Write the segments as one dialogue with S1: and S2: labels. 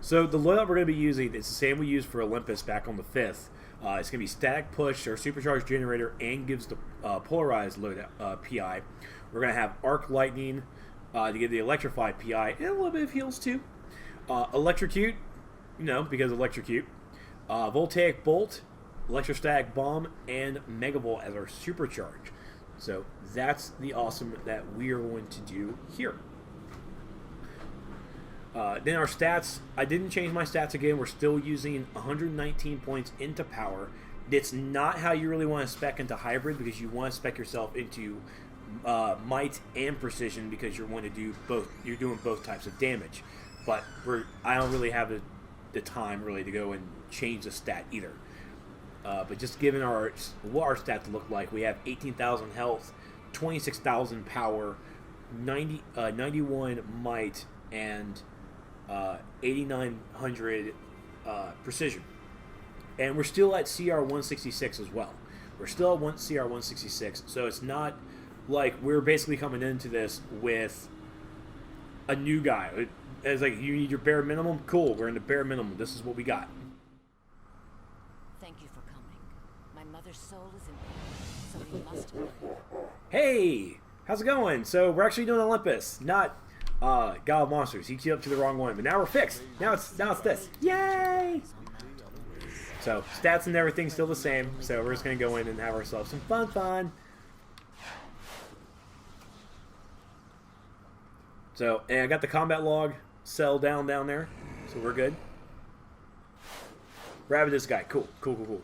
S1: So the loadout we're going to be using, it's the same we used for Olympus back on the 5th. It's going to be Static Push or Supercharge Generator and gives the Polarized loadout PI. We're going to have Arc Lightning to give the Electrified PI and a little bit of heals too. Electrocute, because Electrocute. Voltaic Bolt, Electrostatic Bomb, and Megavolt as our Supercharge. So that's the awesome that we are going to do here. Then our stats, I didn't change my stats again. We're still using 119 points into power. It's not how you really want to spec into hybrid, because you want to spec yourself into might and precision, because you want to do both. You're doing both types of damage. But I don't really have the time really to go and change the stat either. But just given what our stats look like, we have 18,000 health, 26,000 power, 91 might, and 8,900 precision. And we're still at CR 166 as well. We're still at CR 166, so it's not like we're basically coming into this with a new guy. It's like, you need your bare minimum? Cool, we're in the bare minimum. This is what we got.
S2: Thank you for coming. My mother's soul is in pain, so we must live.
S1: Hey! How's it going? So we're actually doing Olympus, not God of Monsters. He queued up to the wrong one, but now we're fixed. Now it's this. Yay! So stats and everything still the same. So we're just gonna go in and have ourselves some fun. So, and I got the combat log cell down there, so we're good. Rabbit, this guy, cool,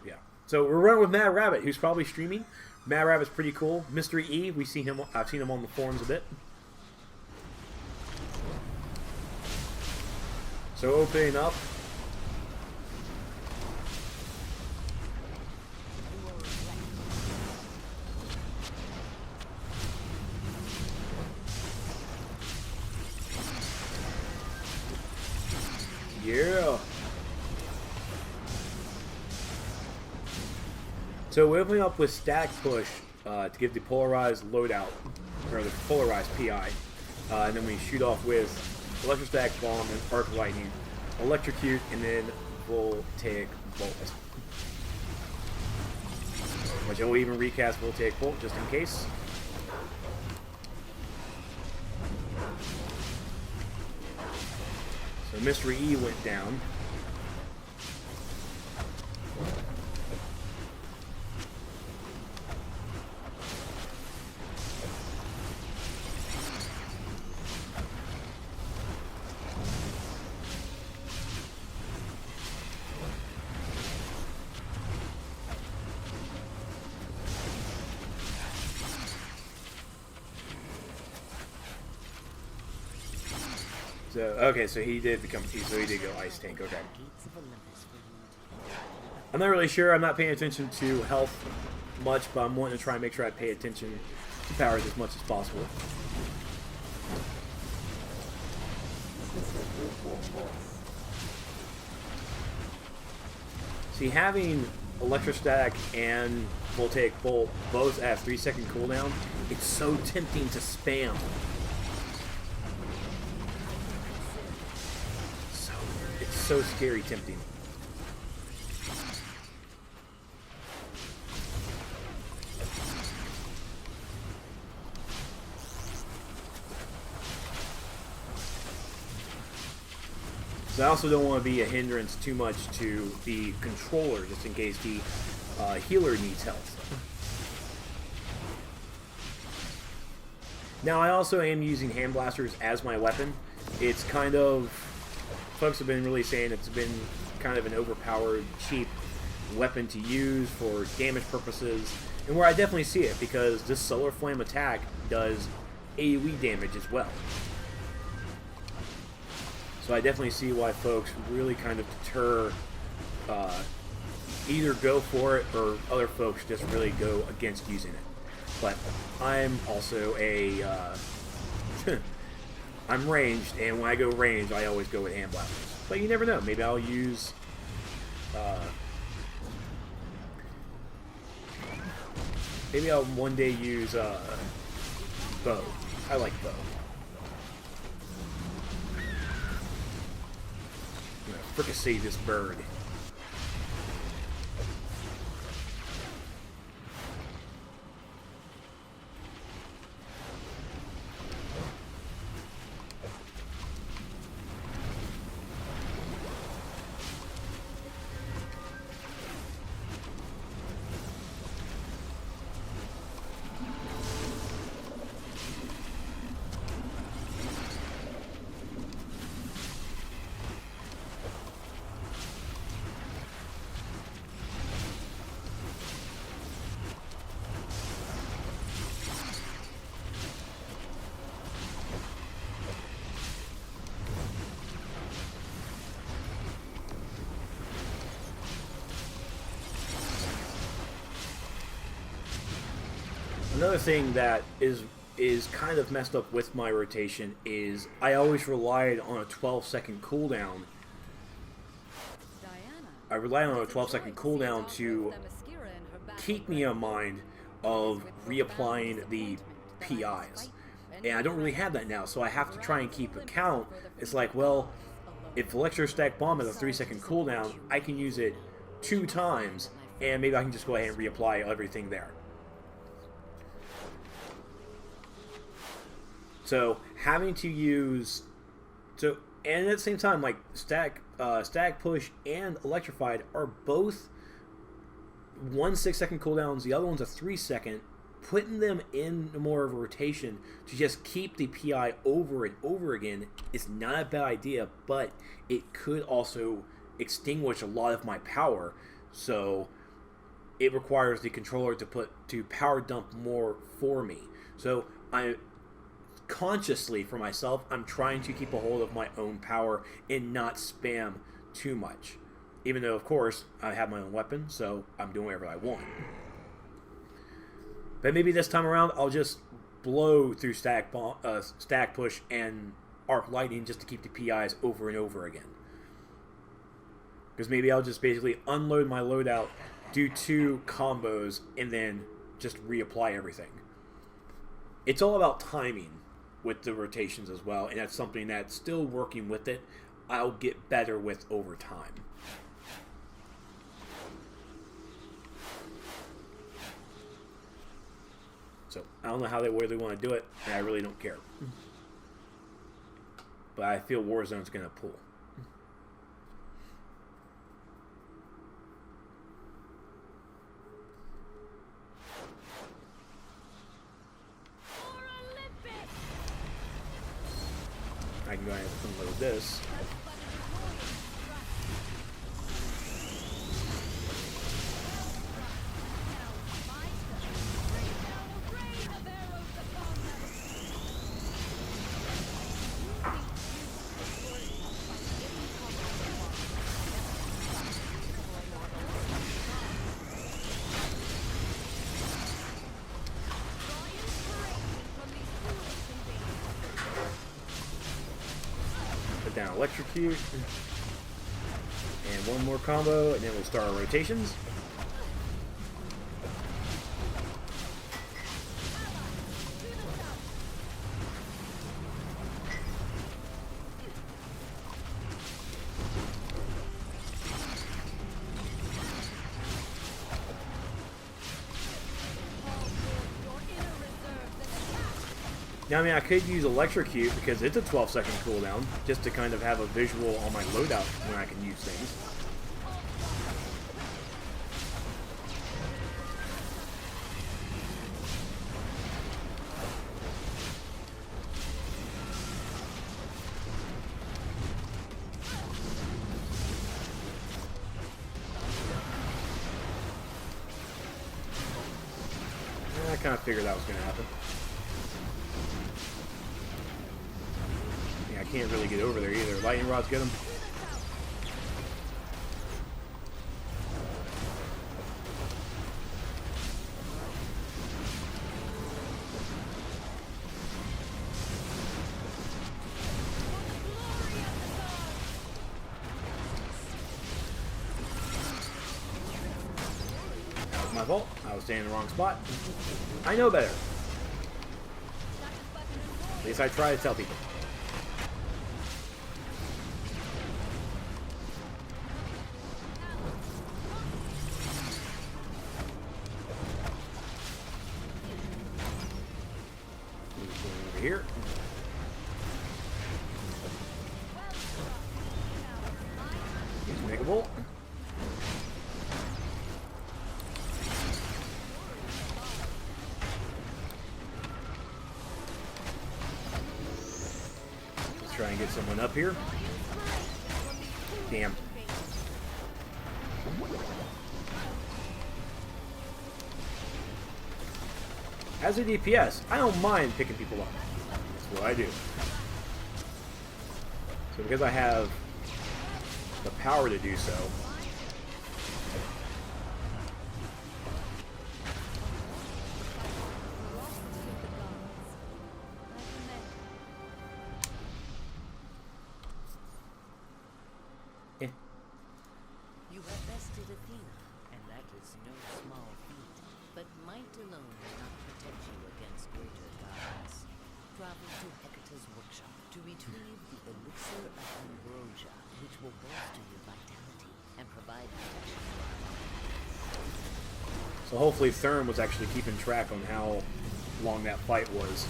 S1: yeah. So we're running with Mad Rabbit, who's probably streaming. Mad Rabbit's pretty cool. Mystery E, I've seen him on the forums a bit. So opening up. Yeah. So we're opening up with Static Push to give the Polarized Loadout, or the Polarized PI. And then we shoot off with Electrostatic Bomb and Arc Lightning, Electrocute, and then Voltaic Bolt. Which I will even recast Voltaic Bolt just in case. So Mystery E went down. So, okay, so he did go Ice Tank, okay. I'm not really sure, I'm not paying attention to health much, but I'm wanting to try and make sure I pay attention to powers as much as possible. See, having Electrostatic and Voltaic Bolt both at 3-second cooldown, it's so tempting to spam. So scary tempting. So I also don't want to be a hindrance too much to the controller, just in case the healer needs help. Now I also am using hand blasters as my weapon. It's kind of, folks have been really saying it's been kind of an overpowered, cheap weapon to use for damage purposes, and where I definitely see it, because this Solar Flame attack does AoE damage as well. So I definitely see why folks really kind of deter, either go for it or other folks just really go against using it. But I'm also a, I'm ranged, and when I go ranged, I always go with hand blasters. But you never know. Maybe I'll use, maybe I'll one day use bow. I like bow. fricassee this bird. Another thing that is kind of messed up with my rotation is I always relied on a 12-second cooldown. I relied on a 12-second cooldown to keep me in mind of reapplying the PIs. And I don't really have that now, so I have to try and keep account. It's like, well, if Electrostatic Bomb has a 3-second cooldown, I can use it 2 times, and maybe I can just go ahead and reapply everything there. So having to use, and at the same time, like Static Push and Electrified are both 1 6-second cooldowns. The other one's a 3-second. Putting them in more of a rotation to just keep the PI over and over again is not a bad idea, but it could also extinguish a lot of my power. So it requires the controller to power dump more for me. So consciously for myself, I'm trying to keep a hold of my own power and not spam too much. Even though, of course, I have my own weapon, so I'm doing whatever I want. But maybe this time around, I'll just blow through Static Push and Arc Lightning just to keep the PIs over and over again. Because maybe I'll just basically unload my loadout, do 2 combos, and then just reapply everything. It's all about timing with the rotations as well, and that's something that's still working with it. I'll get better with over time. So I don't know how they really want to do it, and I really don't care. But I feel Warzone's going to pull. I can go ahead and unload this. Down Electrocute, and 1 more combo, and then we'll start our rotations. Now, I mean, I could use Electrocute because it's a 12-second cooldown, just to kind of have a visual on my loadout when I can use things. I kind of figured that was going to happen. I can't really get over there either. Lightning rods get him. That was my fault. I was staying in the wrong spot. I know better. At least I try to tell people. over here. Here's Megavolt. Let's try and get someone up here. Damn. As a DPS, I don't mind picking people up. That's what I do. So because I have the power to do so,
S2: You have bested Athena, and that is no small feat. But might alone will not protect you against greater gods. Travel to Hecate's workshop to retrieve the elixir of ambrosia, which will bolster your vitality and provide protection.
S1: so hopefully Therm was actually keeping track on how long that fight was.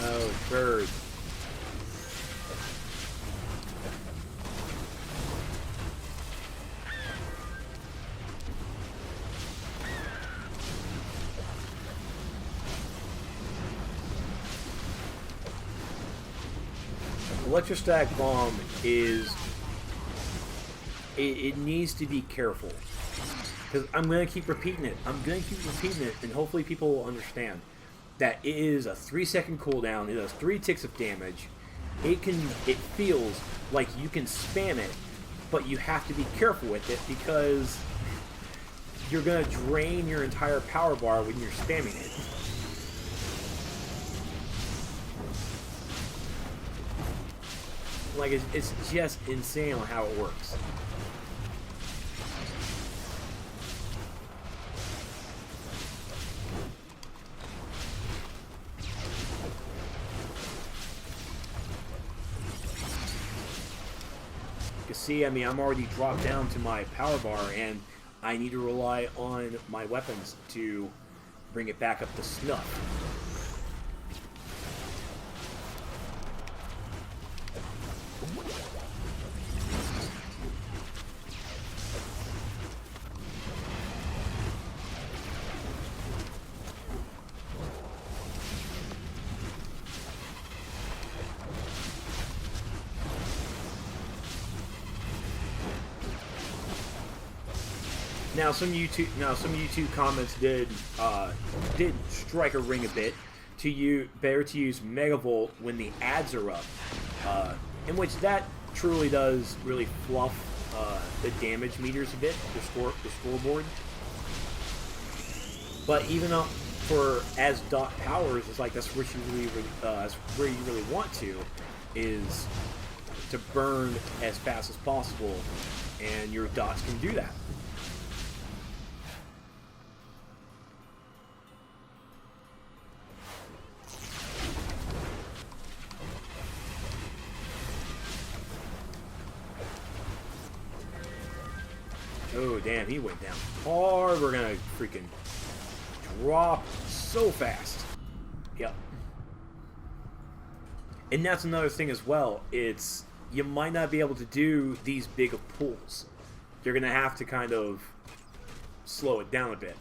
S1: Oh, bird. Electrostatic bomb is... It needs to be careful. Because I'm going to keep repeating it. And hopefully people will understand that it is a 3-second cooldown. It does 3 ticks of damage. It feels like you can spam it, but you have to be careful with it because you're going to drain your entire power bar when you're spamming it. Like, it's just insane on how it works. You can see, I mean, I'm already dropped down to my power bar, and I need to rely on my weapons to bring it back up to snuff. Now some YouTube comments did strike a ring a bit better to use Megavolt when the ads are up, in which that truly does really fluff the damage meters a bit, the scoreboard. But even up for as dot powers, it's like that's where you really want to is to burn as fast as possible, and your dots can do that. Oh, damn, he went down hard. We're gonna freaking drop so fast. Yep. And that's another thing as well. It's, you might not be able to do these big of pulls. You're gonna have to kind of slow it down a bit.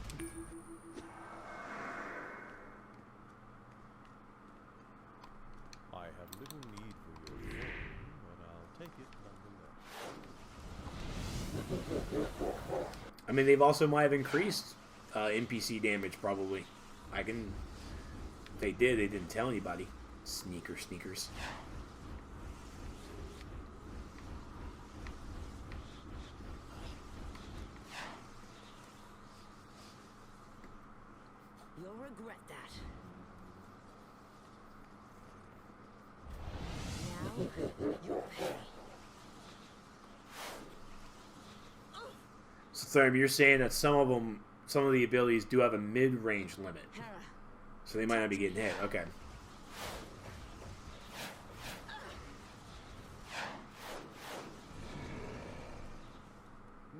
S3: I have little need for your phone, but I'll take it nonetheless.
S1: I mean, they've also might have increased NPC damage, probably. They did, they didn't tell anybody. Sneakers.
S2: You'll regret that. Now, you'll pay.
S1: So, Therm, you're saying that some of the abilities do have a mid-range limit.
S2: Hera,
S1: So they might not be getting hit. Okay.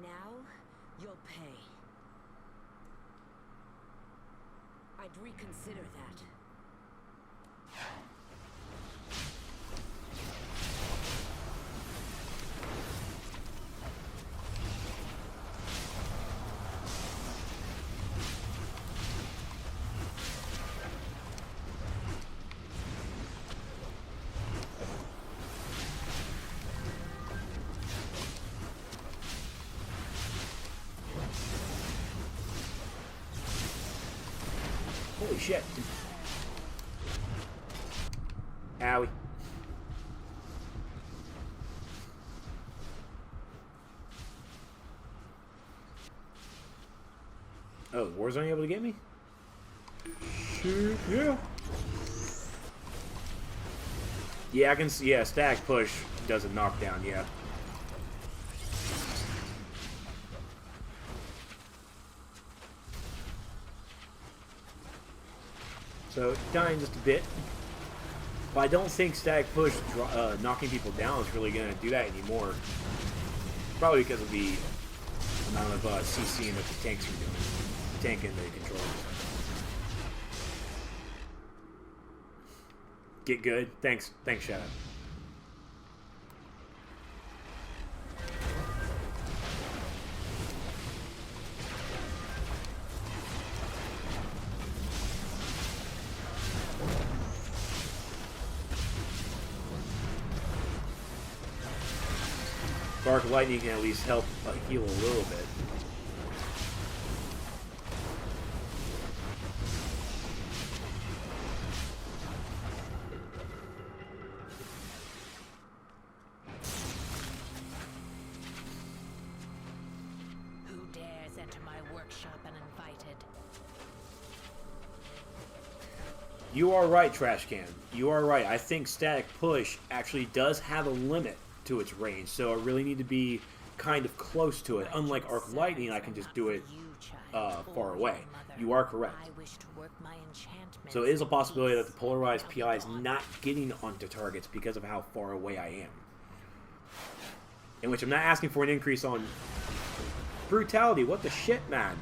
S2: Now, you'll pay. I'd reconsider that.
S1: Holy shit. Owie. Oh, Warzone able to get me? Shoot, yeah. Yeah, I can see. Yeah, stack push does a knockdown, yeah. So, dying just a bit. But I don't think static push knocking people down is really going to do that anymore. Probably because of the amount of CCing that the tanks are doing. The tank and the controllers. Get good. Thanks, Shadow. Dark Lightning can at least help heal a little bit.
S2: Who dares enter my workshop uninvited?
S1: You are right, Trash Can. You are right. I think static push actually does have a limit to its range, so I really need to be kind of close to it. Unlike Arc Lightning, I can just do it far away. You are correct. So it is a possibility that the polarized PI is not getting onto targets because of how far away I am. In which I'm not asking for an increase on brutality. What the shit, man?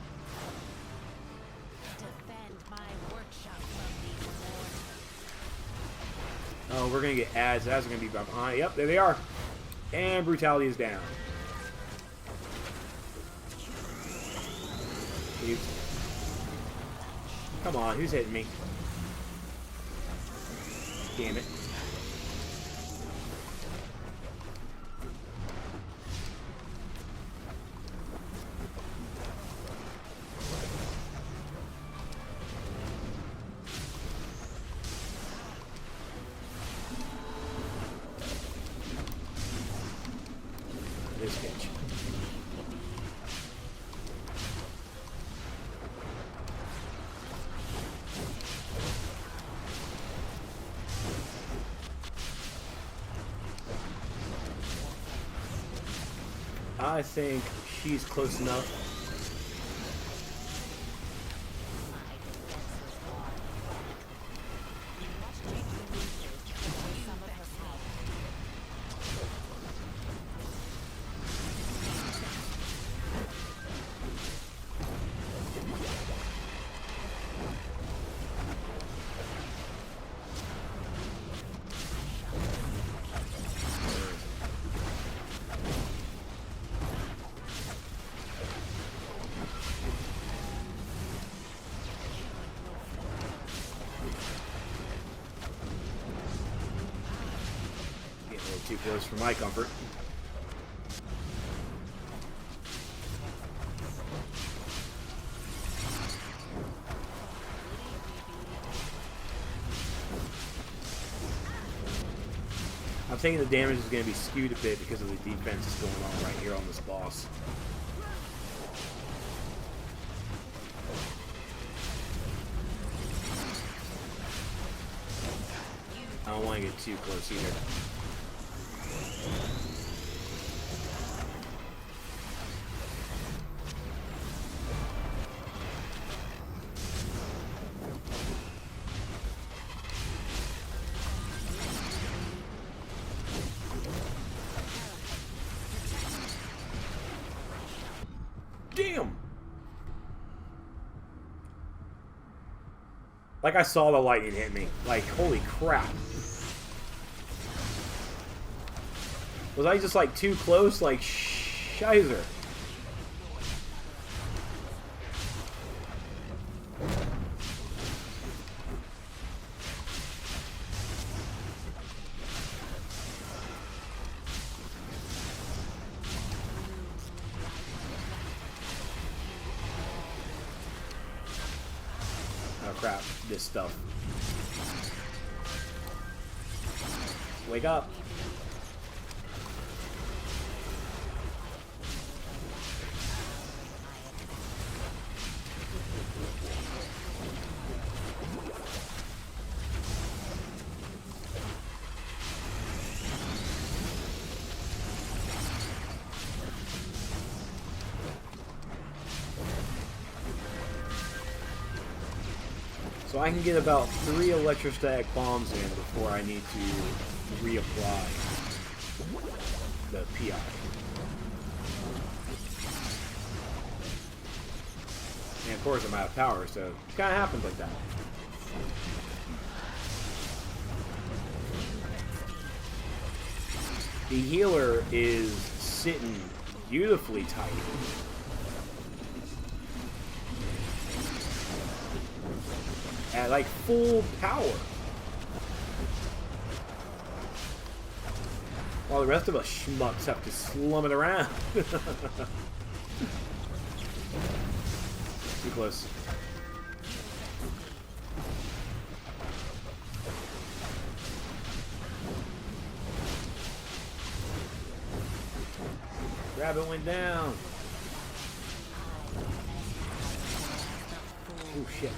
S1: Oh, we're going to get ads. Ads are going to be behind. Yep, there they are. And brutality is down. Come on, who's hitting me? Damn it. This bitch. I think she's close enough. Too close for my comfort. I'm thinking the damage is going to be skewed a bit because of the defense that's going on right here on this boss. I don't want to get too close either. Damn! Like I saw the lightning hit me. Like, holy crap. Was I just like too close? Like, shizer. Oh crap, this stuff. Wake up. So I can get about 3 electrostatic bombs in before I need to reapply the PI. And of course I'm out of power, so it kind of happens like that. The healer is sitting beautifully tight. At like full power. While the rest of us schmucks have to slum it around. Too close. Rabbit went down. Oh shit.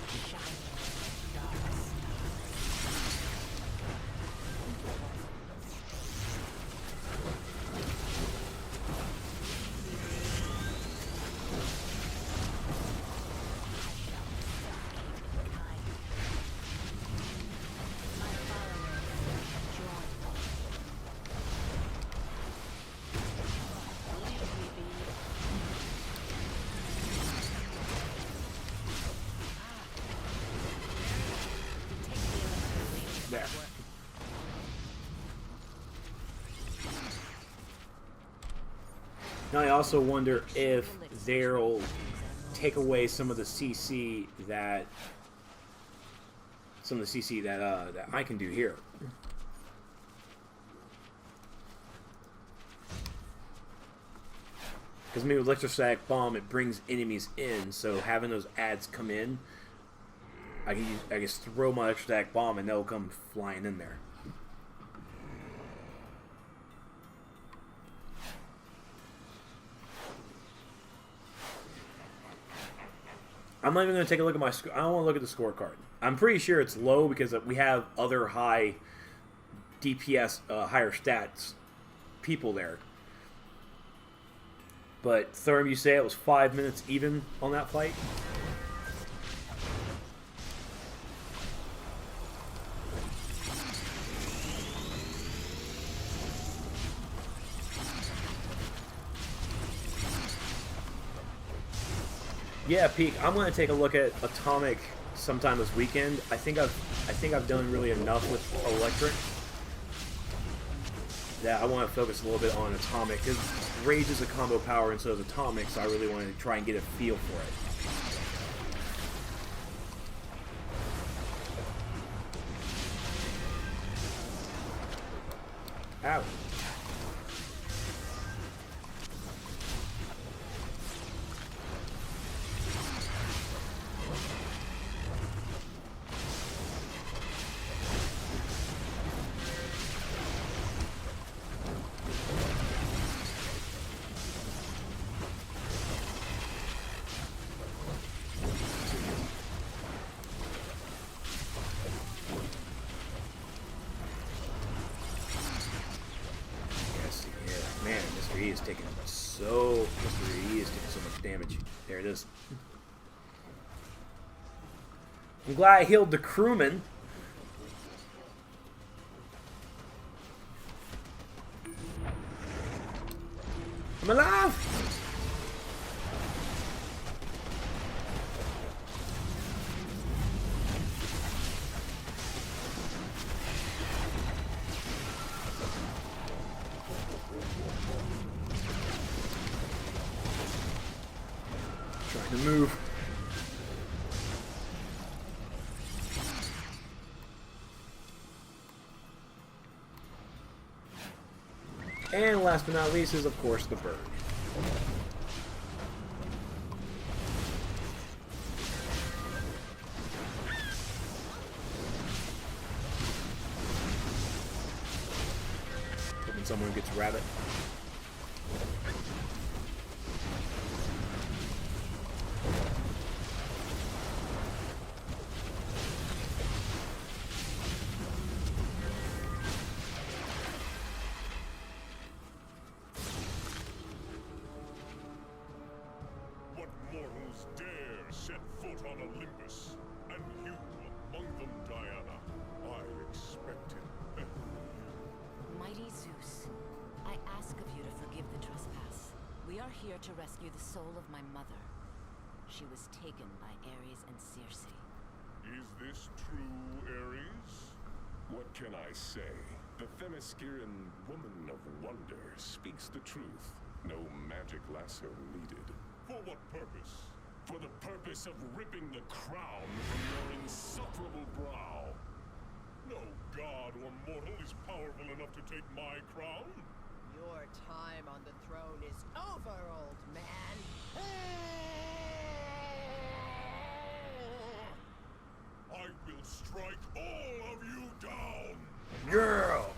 S1: There. Now I also wonder if they'll take away some of the CC that that I can do here. Because maybe with Electrostatic Bomb, it brings enemies in, so having those ads come in, I just throw my Electrostatic Bomb and they'll come flying in there. I'm not even going to take a look at my score. I don't want to look at the scorecard. I'm pretty sure it's low because we have other high DPS, higher stats people there. But Thurm, you say it was 5 minutes even on that fight? Yeah, Peak. I'm going to take a look at Atomic sometime this weekend. I think I've done really enough with Electric that I want to focus a little bit on Atomic because Rage is a combo power and so is Atomic, so I really want to try and get a feel for it. Ow. He is taking so much damage. There it is. I'm glad I healed the crewman. I'm alive. Trying to move. And last but not least is, of course, the bird. Hoping someone gets a rabbit.
S4: Mortals dare set foot on Olympus, and you among them, Diana. I expected better of you.
S2: Mighty Zeus, I ask of you to forgive the trespass. We are here to rescue the soul of my mother. She was taken by Ares and Circe.
S4: Is this true, Ares?
S5: What can I say? The Themysciran woman of wonder speaks the truth. No magic lasso needed.
S4: For what purpose?
S5: For the purpose of ripping the crown from your insufferable brow.
S4: No god or mortal is powerful enough to take my crown.
S6: Your time on the throne is over, old man.
S4: I will strike all of you down.
S1: Girl!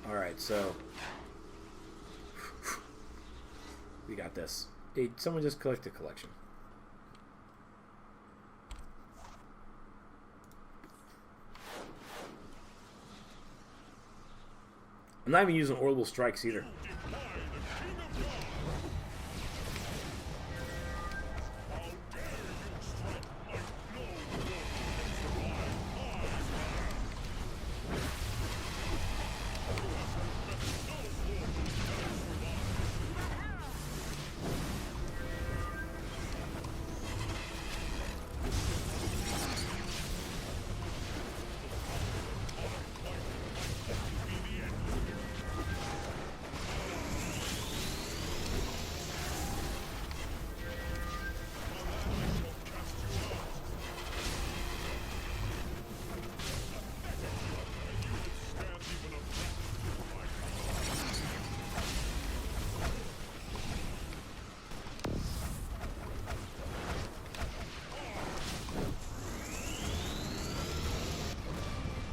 S1: Alright, so we got this. Did someone just collect the collection? I'm not even using orbital strikes either.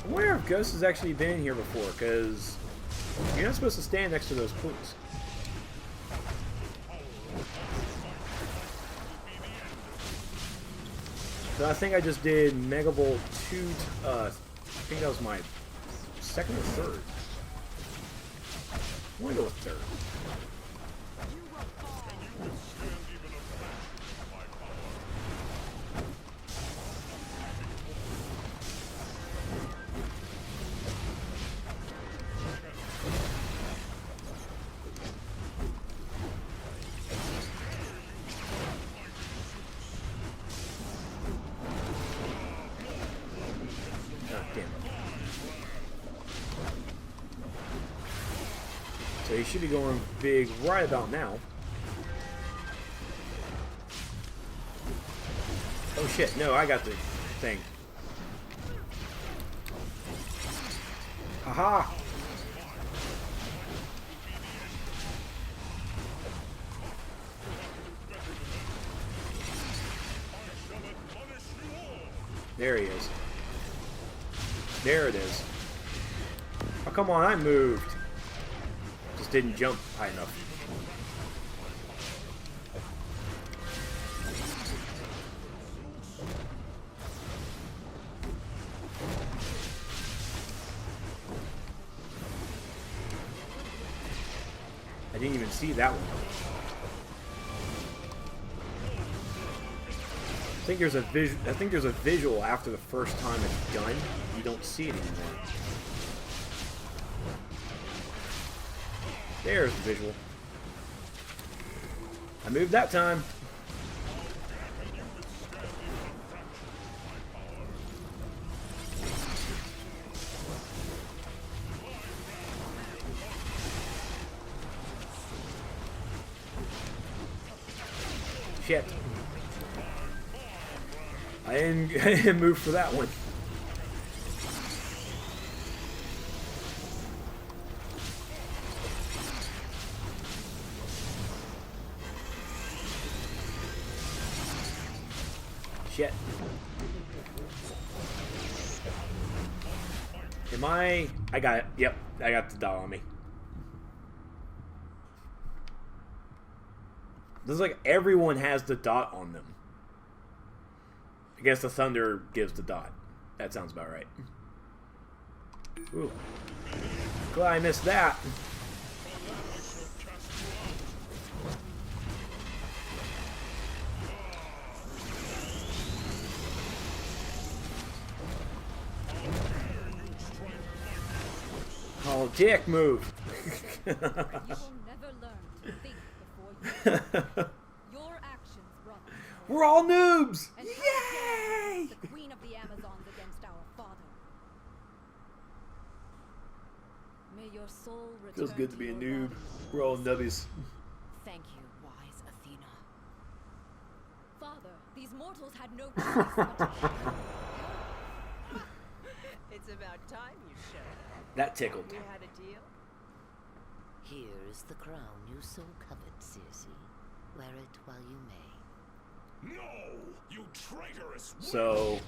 S1: I wonder if Ghost has actually been here before, because you're not supposed to stand next to those pools. So I think I just did Megavolt 2, I think that was my second or third. I'm gonna go with third. So he should be going big right about now. Oh shit, no, I got the thing. Haha! There he is. There it is. Oh, come on, I moved. Just didn't jump high enough. I didn't even see that one. I think there's a visual after the first time it's done. You don't see it anymore. There's the visual. I moved that time. Shit. I didn't move for that one. Shit. Am I got it. Yep, I got the dot on me. Looks like everyone has the dot on them. I guess the thunder gives the dot. That sounds about right. Ooh. Glad I missed that. Oh, dick move.
S7: You will never learn to think before you your actions, brother.
S1: We're all noobs!
S7: And
S1: Yay!
S7: the queen of the Amazons against our father. May your soul return
S1: Feels good to be a
S7: your
S1: noob.
S7: body.
S1: We're all nubbies.
S2: Thank you, wise Athena.
S7: Father, these mortals had no choice but to
S6: It's about time you showed up.
S1: That tickled.
S6: We had a deal?
S2: Here is the crown you so covet, Circe. Wear it while you may.
S5: No! You traitorous witch!
S1: So,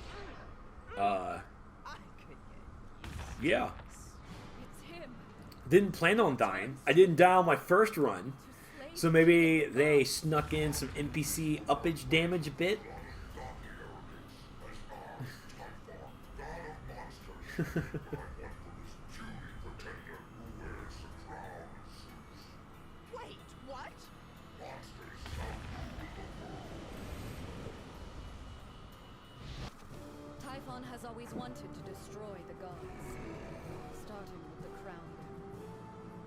S6: I could get used
S1: yeah.
S7: It's him.
S1: Didn't plan on dying. I didn't die on my first run.
S7: To slay
S1: So maybe they snuck in some NPC uppage damage a bit.
S6: Wait, what?
S7: Typhon has always wanted to destroy the gods, starting with the crown.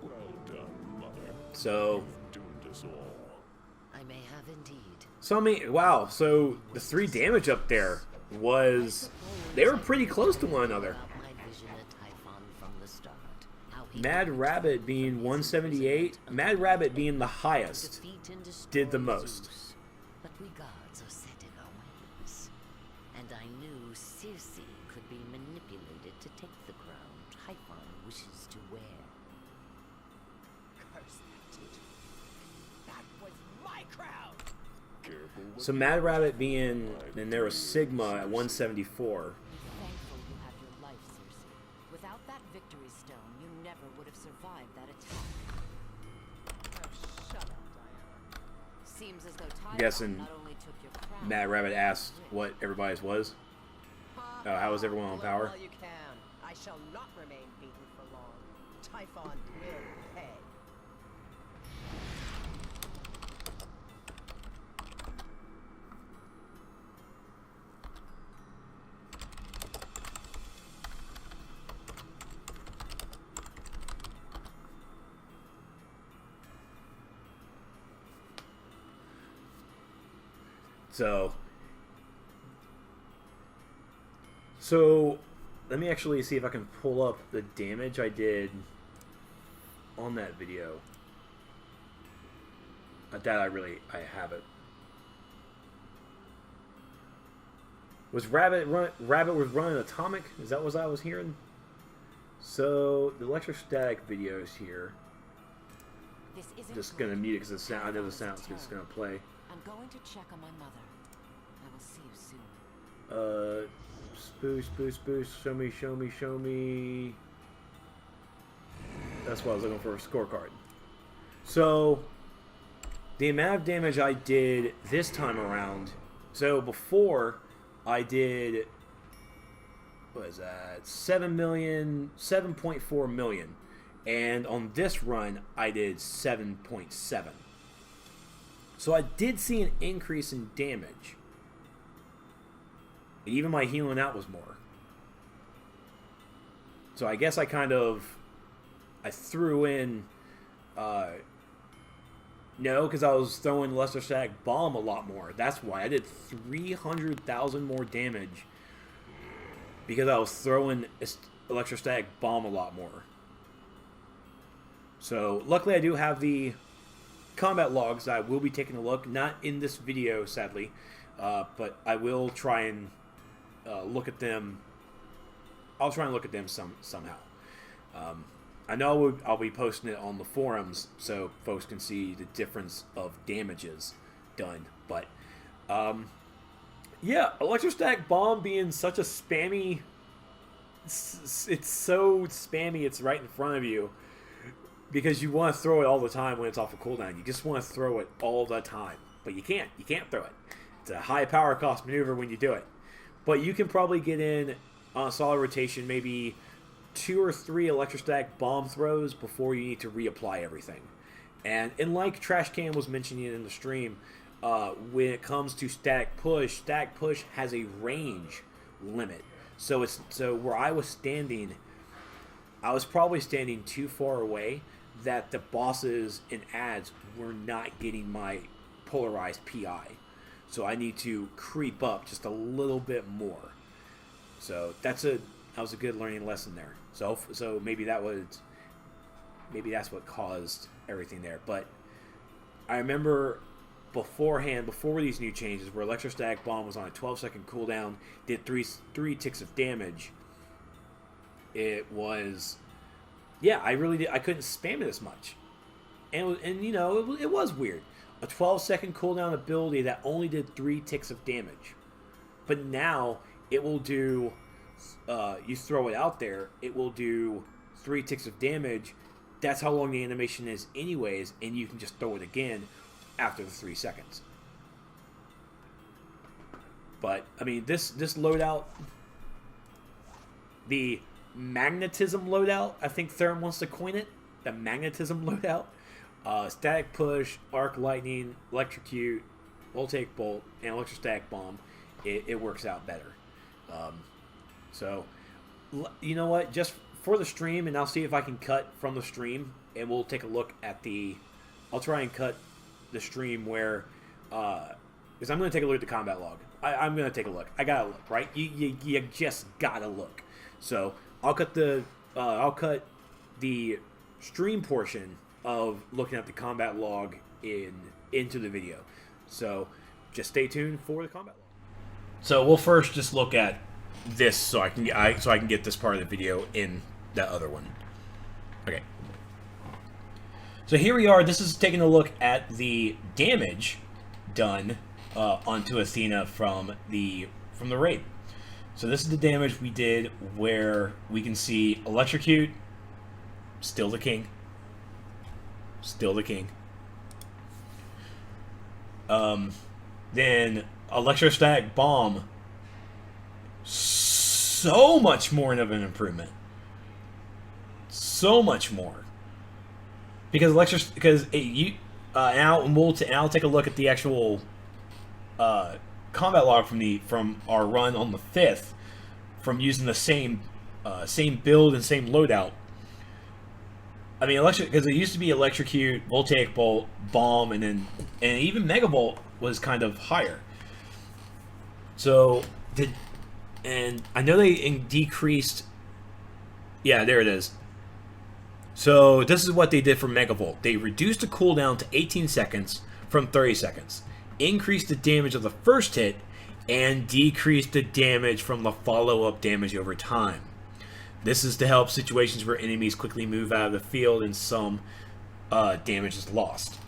S5: Well done, Mother.
S1: So,
S5: Doomed us all.
S2: I may have indeed.
S1: so I mean, wow. So the 3 damage up there was, they were pretty close to one another.
S2: About my vision of Typhon from the start. How he
S1: Mad Rabbit being 178, Mad Rabbit being the highest,
S2: defeat and destroy
S1: did the most.
S2: Zeus. But we gods are set in our ways. And I knew Circe could be manipulated to take the crown Typhon wishes to wear.
S6: Curse that teacher. That was my crowd!
S5: Careful what
S1: So Mad Rabbit being, and there was Sigma at 174.
S2: Thankful you have your life, Circe. Without that victory stone, you never would have survived that attack.
S6: Oh, shut up, Diana.
S2: Seems as though Typhon
S1: Guessing
S2: not only took your crown,
S1: Mad Rabbit asked what everybody's was. How was everyone on
S6: Blow
S1: power?
S6: while you can. I shall not remain beaten for long. Typhon will pay.
S1: So let me actually see if I can pull up the damage I did on that video. That I have it. Was Rabbit was running Atomic? Is that what I was hearing? So the Electrostatic videos here.
S2: this isn't
S1: Just
S2: good.
S1: gonna mute it because the sound. I know the
S2: Typhon is
S1: sound's just
S2: terrible.
S1: gonna play.
S2: I'm going to check on my mother. I will see you soon.
S1: Spoosh. Show me. That's what I was looking for, a scorecard. So, the amount of damage I did this time around. So, before, I did, what is that? 7.4 million. And on this run, I did 7.7. So, I did see an increase in damage. And even my healing out was more. So I guess I threw in, no, because I was throwing Electrostatic Bomb a lot more. That's why I did 300,000 more damage, because I was throwing Electrostatic Bomb a lot more. So luckily I do have the combat logs I will be taking a look. Not in this video, sadly, but I will try and look at them. I'll try and look at them somehow. I know I'll be posting it on the forums so folks can see the difference of damages done. But yeah, Electrostatic Bomb being such a spammy. It's so spammy. It's right in front of you. Because you want to throw it all the time when it's off a cooldown. You just want to throw it all the time. But you can't. You can't throw it. It's a high power cost maneuver when you do it. But you can probably get in on a solid rotation maybe 2 or 3 Electrostatic Bomb throws before you need to reapply everything. And like Trash Can was mentioning in the stream, when it comes to Static Push has a range limit. So where I was standing, I was probably standing too far away that the bosses and ads were not getting my polarized PI. So I need to creep up just a little bit more. So that was a good learning lesson there. So maybe that's what caused everything there. But I remember beforehand, before these new changes, where Electrostatic Bomb was on a 12-second cooldown, did three ticks of damage. It was, yeah, I couldn't spam it as much, and you know it was weird. A 12-second cooldown ability that only did 3 ticks of damage, but now it will do. You throw it out there, it will do 3 ticks of damage. That's how long the animation is, anyways, and you can just throw it again after the 3 seconds. But I mean, this loadout, the magnetism loadout, I think Theron wants to coin it. The magnetism loadout. Static Push, Arc Lightning, Electrocute, Voltaic Bolt, and Electrostatic Bomb. It works out better. So, you know what? Just for the stream, and I'll see if I can cut from the stream, and we'll take a look at the. I'll try and cut the stream where, because I'm going to take a look at the combat log. I'm going to take a look. I gotta look, right? You just gotta look. So I'll cut the stream portion of looking at the combat log into the video. So just stay tuned for the combat log. So we'll first just look at this, so I can get this part of the video in that other one. Okay. So here we are. This is taking a look at the damage done onto Athena from the raid. So this is the damage we did, where we can see Electrocute, still the king. Still the king. Then Electrostatic Bomb, so much more of an improvement. So much more. Because I'll take a look at the actual combat log from our run on the 5th, from using the same build and same loadout. I mean, because it used to be Electrocute, Voltaic Bolt, Bomb, and even Megavolt was kind of higher. So and I know they decreased. Yeah, there it is. So this is what they did for Megavolt. They reduced the cooldown to 18 seconds from 30 seconds, increased the damage of the first hit, and decreased the damage from the follow-up damage over time. This is to help situations where enemies quickly move out of the field and some damage is lost.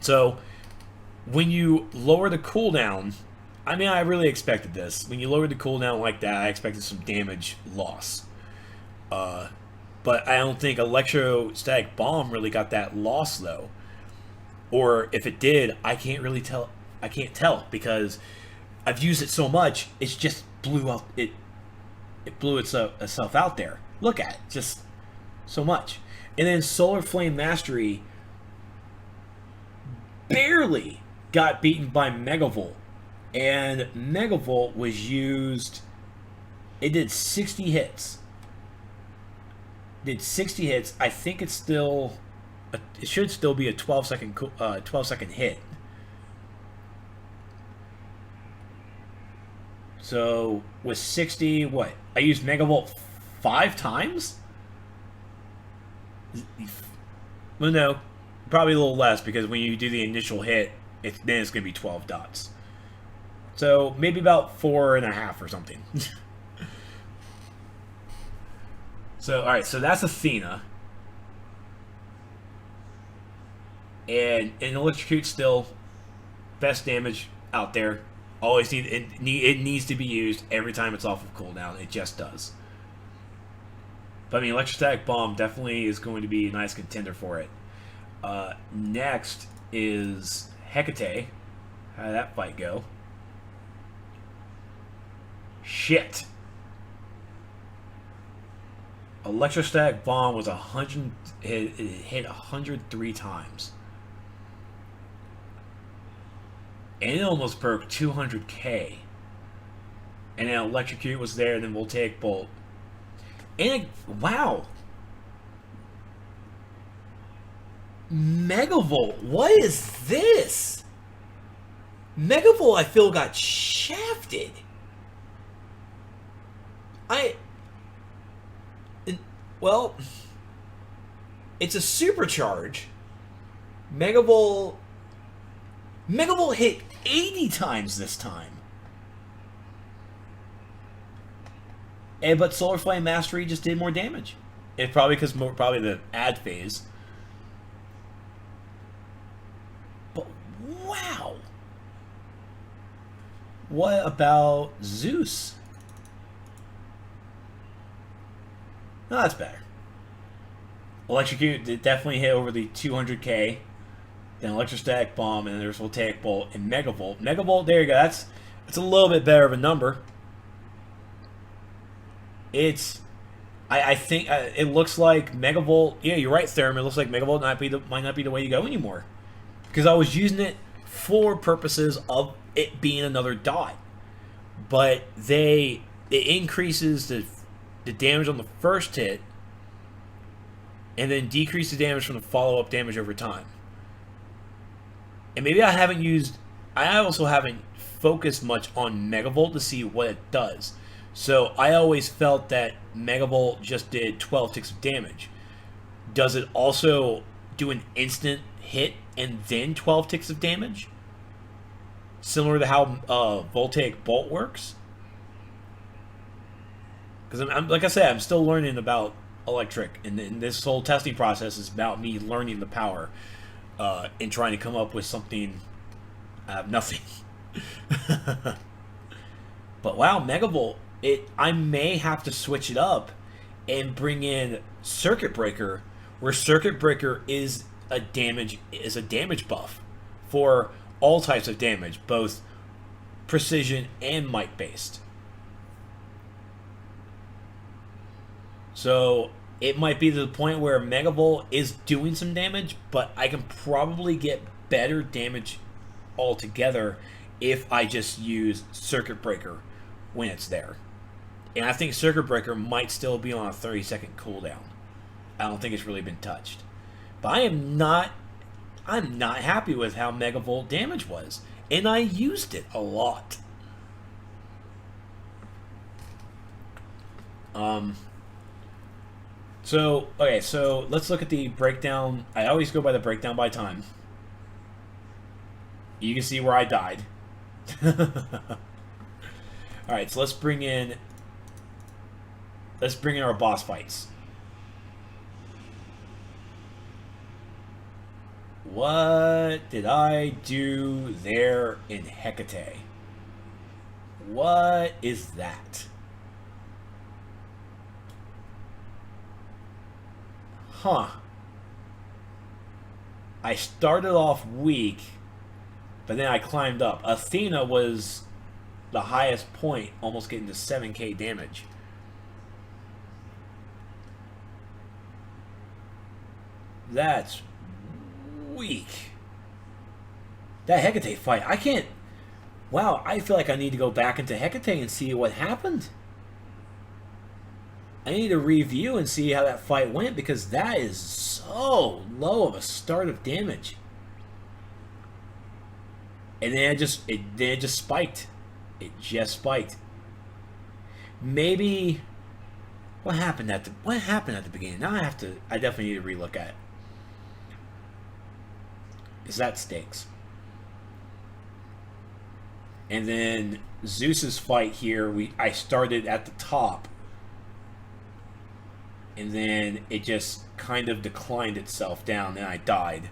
S1: So when you lower the cooldown, I mean, I really expected this. When you lower the cooldown like that, I expected some damage loss. But I don't think Electrostatic Bomb really got that loss, though. Or if it did, I can't really tell. I can't tell, because I've used it so much, it's just blew up. It blew itself out there. Look at it, just so much. And then Solar Flame Mastery barely got beaten by Megavolt. And Megavolt was used, it did 60 hits. Did 60 hits. I think it's still, it should still be a 12-second hit. So with 60, what? I used Megavolt 5 times? Well, no. Probably a little less, because when you do the initial hit, then it's going to be 12 dots. So maybe about 4.5 or something. So, alright, so that's Athena. And Electrocute still best damage out there. Always it needs to be used every time it's off of cooldown. It just does. But I mean, Electrostatic Bomb definitely is going to be a nice contender for it. Next is Hecate. How did that fight go? Shit. Electrostatic Bomb was 100. It hit 103 times. And it almost broke 200k. And then Electrocute was there, and then Voltaic Bolt. And wow. Megavolt, what is this? Megavolt, I feel, got shafted. Well, it's a supercharge. Megavolt hit 80 times this time. But Solar Flame Mastery just did more damage. It's probably because probably the ad phase. But wow. What about Zeus? No, that's better. Electrocute did definitely hit over the 200k. Then Electrostatic Bomb, and then there's Voltaic Bolt and Megavolt. Megavolt, there you go. That's a little bit better of a number. I think it looks like Megavolt. Yeah, you're right, Therum. It looks like Megavolt might not be the way to go anymore, because I was using it for purposes of it being another dot, but it increases the damage on the first hit, and then decrease the damage from the follow-up damage over time. And maybe I also haven't focused much on Megavolt to see what it does. So I always felt that Megavolt just did 12 ticks of damage. Does it also do an instant hit and then 12 ticks of damage? Similar to how Voltaic Bolt works? Because like I said, I'm still learning about electric, and this whole testing process is about me learning the power and trying to come up with something out of nothing. But wow, Megavolt, I may have to switch it up and bring in Circuit Breaker, where Circuit Breaker is a damage buff for all types of damage, both precision and might based. So it might be to the point where Megavolt is doing some damage, but I can probably get better damage altogether if I just use Circuit Breaker when it's there. And I think Circuit Breaker might still be on a 30-second cooldown. I don't think it's really been touched. But I'm not happy with how Megavolt damage was. And I used it a lot. So let's look at the breakdown. I always go by the breakdown by time. You can see where I died. Alright, so let's bring in our boss fights. What did I do there in Hecate? What is that? Huh. I started off weak, but then I climbed up. Athena was the highest point, almost getting to 7k damage. That's weak. That Hecate fight, I can't... Wow, I feel like I need to go back into Hecate and see what happened. I need to review and see how that fight went, because that is so low of a start of damage. And then it just spiked. It just spiked. Maybe what happened at the beginning? Now I definitely need to relook at it. Because that stinks. And then Zeus's fight here, I started at the top. And then it just kind of declined itself down, and I died.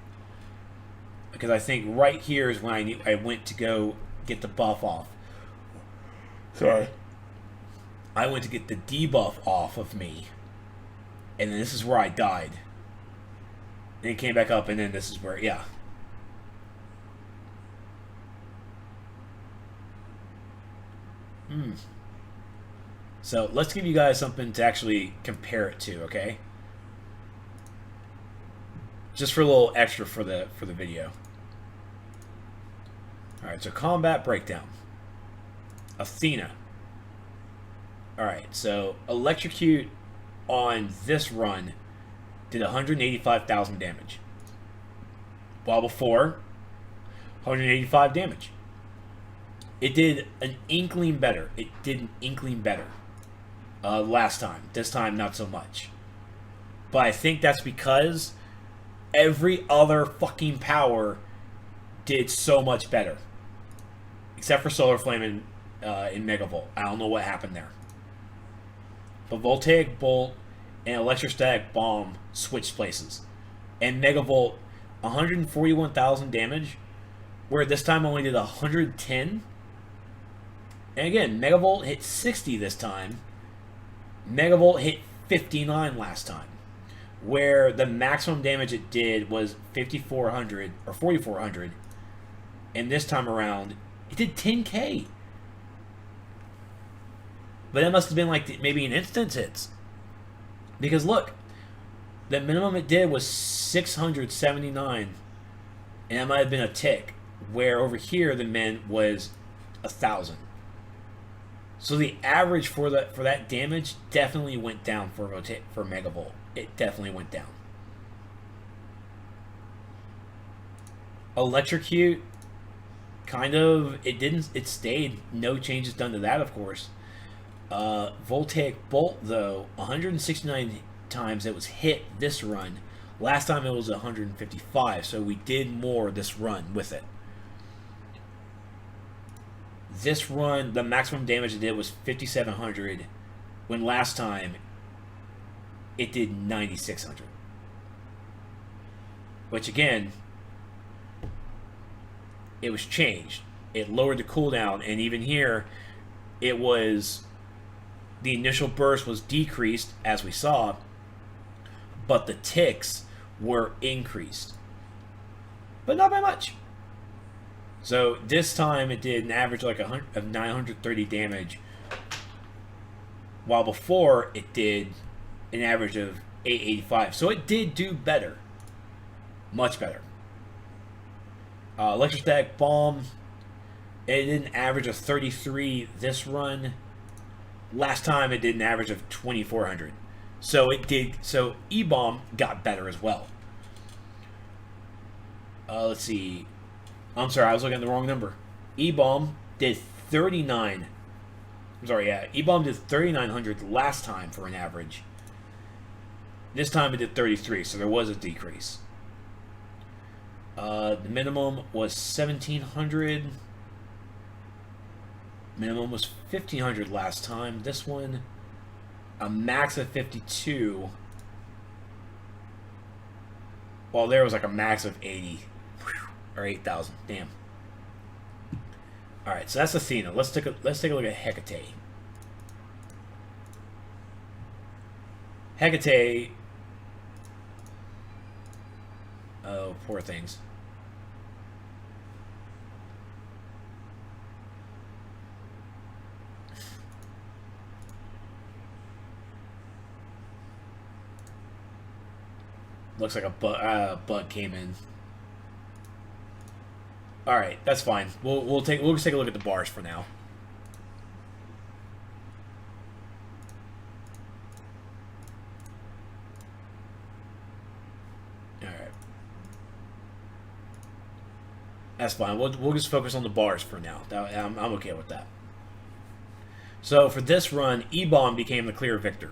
S1: Because I think right here is when I went to go get the buff off. Sorry. I went to get the debuff off of me. And then this is where I died. Then it came back up, and then this is where, yeah. So let's give you guys something to actually compare it to, okay? Just for a little extra for the video. Alright, so combat breakdown. Athena. Alright, so Electrocute on this run did 185,000 damage. While before, 185 damage. It did an inkling better. It did an inkling better last time. This time, not so much. But I think that's because every other fucking power did so much better. Except for Solar Flame in Megavolt. I don't know what happened there. But Voltaic Bolt and Electrostatic Bomb switched places. And Megavolt, 141,000 damage, where this time only did 110. And again, Megavolt hit 60 this time. Megavolt hit 59 last time. Where the maximum damage it did was 5,400 or 4,400. And this time around, it did 10k. But that must have been like maybe an instance hits. Because look, the minimum it did was 679. And that might have been a tick. Where over here the min was 1,000. So the average for that damage definitely went down for Megavolt. It definitely went down. Electrocute, kind of, it stayed. No changes done to that, of course. Voltaic Bolt, though, 169 times it was hit this run. Last time it was 155, so we did more this run with it. This run, the maximum damage it did was 5,700, when last time it did 9,600. Which again, it was changed. It lowered the cooldown, and even here, it was, the initial burst was decreased, as we saw, but the ticks were increased. But not by much. So this time it did an average of 930 damage, while before it did an average of 885. So it did do better, much better. Electrostatic Bomb, it did an average of 33 this run. Last time it did an average of 2,400. So it did. So E-Bomb got better as well. Let's see. I'm sorry, I was looking at the wrong number. E-Bomb did 39. I'm sorry, yeah. E-Bomb did 3,900 last time for an average. This time it did 33, so there was a decrease. The minimum was 1,700. Minimum was 1,500 last time. This one, a max of 52. Well, there was like a max of 80. Or 8,000. Damn. Alright, so that's Athena. Let's take a look at Hecate. Hecate. Oh, poor things. Looks like a bug came in. All right, that's fine. We'll just take a look at the bars for now. All right, that's fine. We'll just focus on the bars for now. I'm okay with that. So for this run, E-Bomb became the clear victor,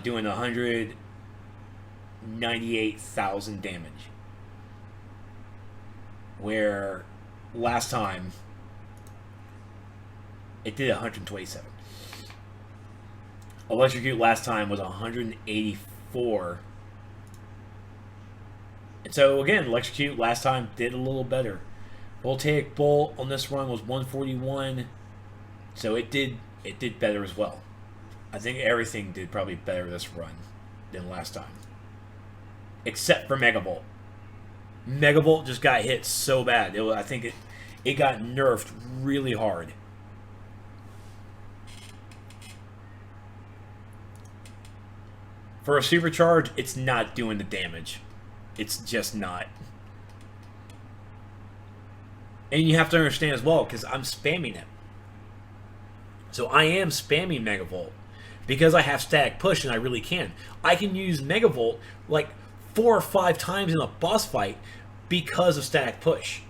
S1: doing 198,000 damage.
S8: where last time it did 127. Electrocute last time was 184. And so again, Electrocute last time did a little better. Voltaic Bolt on this run was 141. So it did better as well. I think everything did probably better this run than last time. Except for Megavolt. Megavolt just got hit so bad. I think it got nerfed really hard. For a Supercharge, it's not doing the damage. It's just not. And you have to understand as well, because I'm spamming it. So I am spamming Megavolt. Because I have static push and I really can. I can use Megavolt like 4 or 5 times in a boss fight because of static push.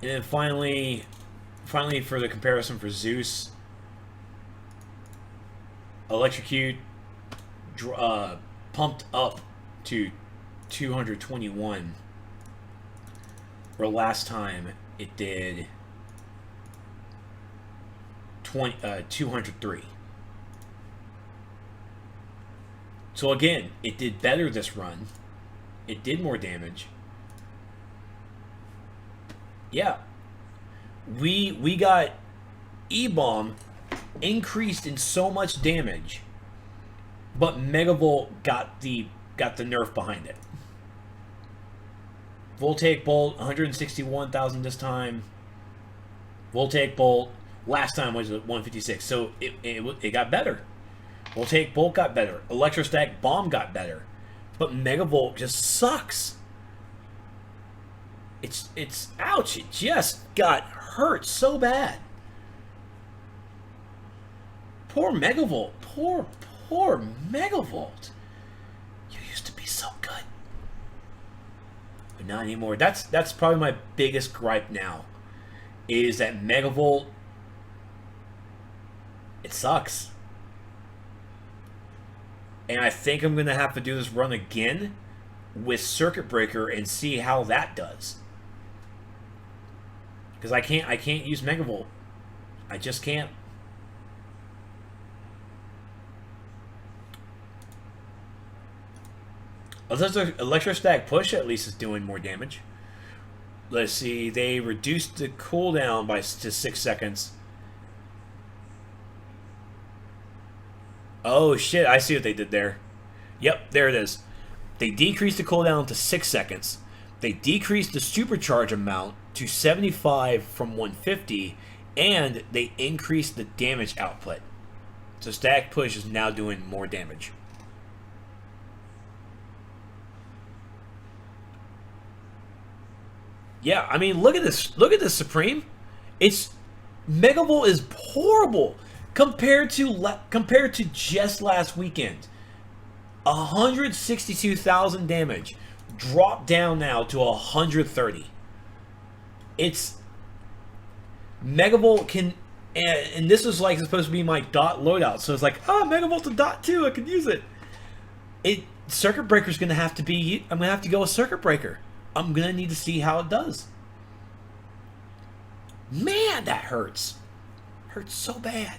S8: And then finally for the comparison for Zeus, Electrocute pumped up to 221. Where last time it did 203. So again, it did better this run. It did more damage. Yeah. We got E-Bomb increased in so much damage, but Megavolt got the nerf behind it. Voltaic Bolt, 161,000 this time. Voltaic Bolt last time was 156, so it got better. Voltaic Bolt got better. Electrostatic Bomb got better. But Megavolt just sucks. It's ouch. It just got hurt so bad. Poor Megavolt. Poor Megavolt. You used to be so good. But not anymore. That's probably my biggest gripe now. Is that Megavolt, it sucks. And I think I'm going to have to do this run again with Circuit Breaker and see how that does. Because I can't use Megavolt. I just can't. Electrostatic Push at least is doing more damage. Let's see, they reduced the cooldown to 6 seconds. Oh shit, I see what they did there. Yep, there it is. They decreased the cooldown to 6 seconds. They decreased the supercharge amount to 75 from 150, and they increased the damage output. So Static Push is now doing more damage. Yeah, I mean, look at this. Look at this, Supreme. Megavolt is horrible compared to just last weekend. 162,000 damage dropped down now to 130. Megavolt can, and this is like supposed to be my dot loadout, so it's like, Megavolt's a dot too. I can use it. Circuit Breaker's gonna have to be. I'm gonna have to go with Circuit Breaker. I'm gonna need to see how it does. Man, that hurts. Hurts so bad.